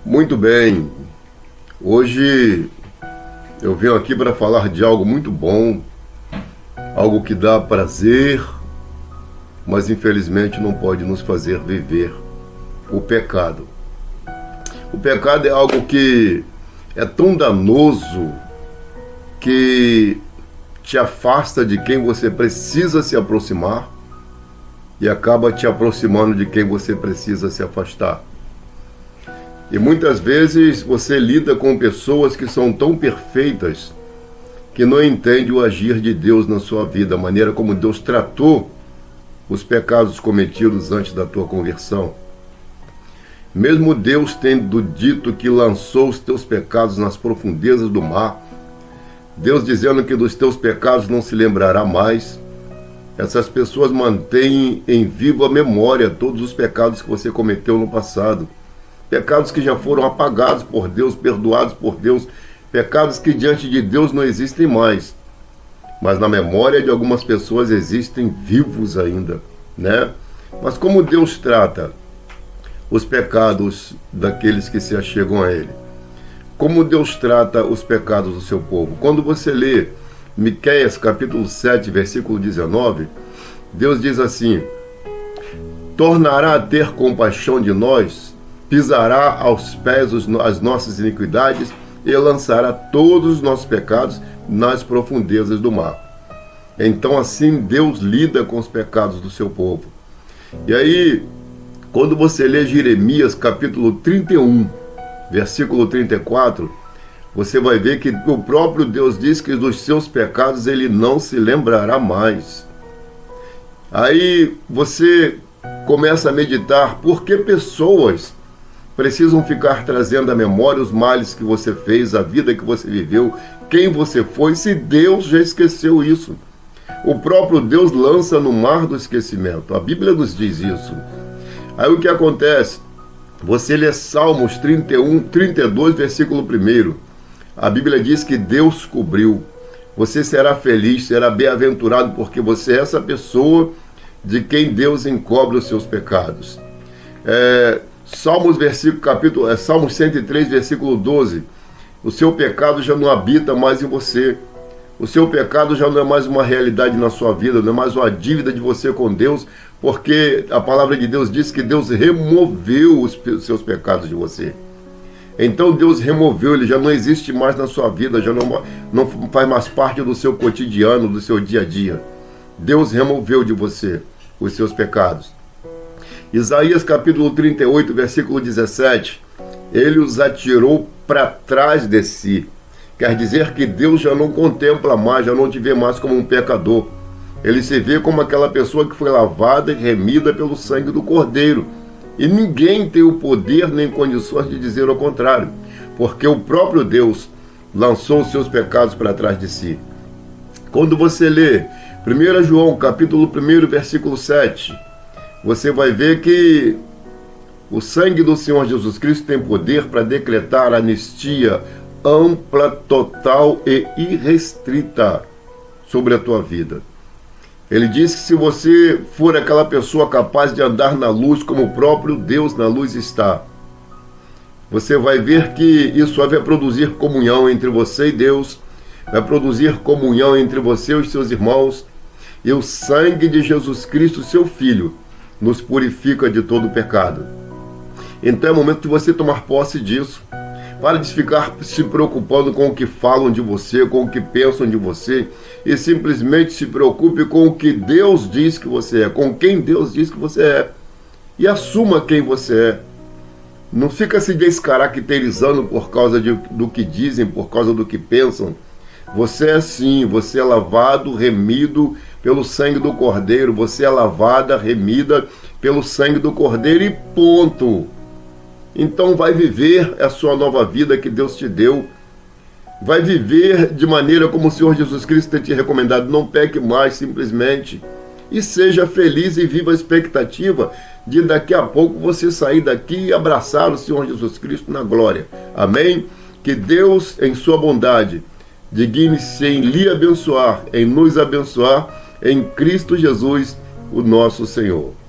Muito bem, hoje eu venho aqui para falar de algo muito bom, algo que dá prazer, mas infelizmente não pode nos fazer viver: o pecado. O pecado é algo que é tão danoso que te afasta de quem você precisa se aproximar e acaba te aproximando de quem você precisa se afastar. E muitas vezes você lida com pessoas que são tão perfeitas que não entendem o agir de Deus na sua vida, a maneira como Deus tratou os pecados cometidos antes da tua conversão. Mesmo Deus tendo dito que lançou os teus pecados nas profundezas do mar, Deus dizendo que dos teus pecados não se lembrará mais, essas pessoas mantêm em viva memória todos os pecados que você cometeu no passado. Pecados que já foram apagados por Deus, perdoados por Deus, pecados que diante de Deus não existem mais, mas na memória de algumas pessoas existem vivos ainda, né? Mas como Deus trata os pecados daqueles que se achegam a Ele? Como Deus trata os pecados do seu povo? Quando você lê Miqueias capítulo 7, versículo 19, Deus diz assim: tornará a ter compaixão de nós, pisará aos pés as nossas iniquidades e lançará todos os nossos pecados nas profundezas do mar. Então assim Deus lida com os pecados do seu povo. E aí, quando você lê Jeremias capítulo 31, versículo 34, você vai ver que o próprio Deus diz que dos seus pecados ele não se lembrará mais. Aí você começa a meditar: por que pessoas precisam ficar trazendo à memória os males que você fez, a vida que você viveu, quem você foi, se Deus já esqueceu isso? O próprio Deus lança no mar do esquecimento. A Bíblia nos diz isso. Aí o que acontece? Você lê Salmos 32, versículo 1. A Bíblia diz que Deus cobriu. Você será feliz, será bem-aventurado, porque você é essa pessoa de quem Deus encobre os seus pecados. Salmos 103, versículo 12. O seu pecado já não habita mais em você. O seu pecado já não é mais uma realidade na sua vida, não é mais uma dívida de você com Deus, porque a palavra de Deus diz que Deus removeu os seus pecados de você. Então Deus removeu, ele já não existe mais na sua vida, já não faz mais parte do seu cotidiano, do seu dia a dia. Deus removeu de você os seus pecados. Isaías capítulo 38, versículo 17, ele os atirou para trás de si. Quer dizer que Deus já não contempla mais, já não te vê mais como um pecador. Ele se vê como aquela pessoa que foi lavada e remida pelo sangue do Cordeiro. E ninguém tem o poder nem condições de dizer o contrário, porque o próprio Deus lançou os seus pecados para trás de si. Quando você lê 1 João capítulo 1, versículo 7, você vai ver que o sangue do Senhor Jesus Cristo tem poder para decretar anistia ampla, total e irrestrita sobre a tua vida. Ele diz que se você for aquela pessoa capaz de andar na luz como o próprio Deus na luz está, você vai ver que isso vai produzir comunhão entre você e Deus, vai produzir comunhão entre você e os seus irmãos, e o sangue de Jesus Cristo, seu Filho, nos purifica de todo o pecado. Então é momento de você tomar posse disso. Para de ficar se preocupando com o que falam de você, com o que pensam de você, e simplesmente se preocupe com o que Deus diz que você é, com quem Deus diz que você é, e assuma quem você é. Não fica se descaracterizando por causa do que dizem, por causa do que pensam. Você é assim, você é lavado, remido pelo sangue do Cordeiro, você é lavada, remida pelo sangue do Cordeiro e ponto. Então vai viver a sua nova vida que Deus te deu. Vai viver de maneira como o Senhor Jesus Cristo tem te recomendado. Não peque mais, simplesmente. E seja feliz e viva a expectativa de daqui a pouco você sair daqui e abraçar o Senhor Jesus Cristo na glória. Amém? Que Deus, em sua bondade, digne-se em lhe abençoar, em nos abençoar, em Cristo Jesus, o nosso Senhor.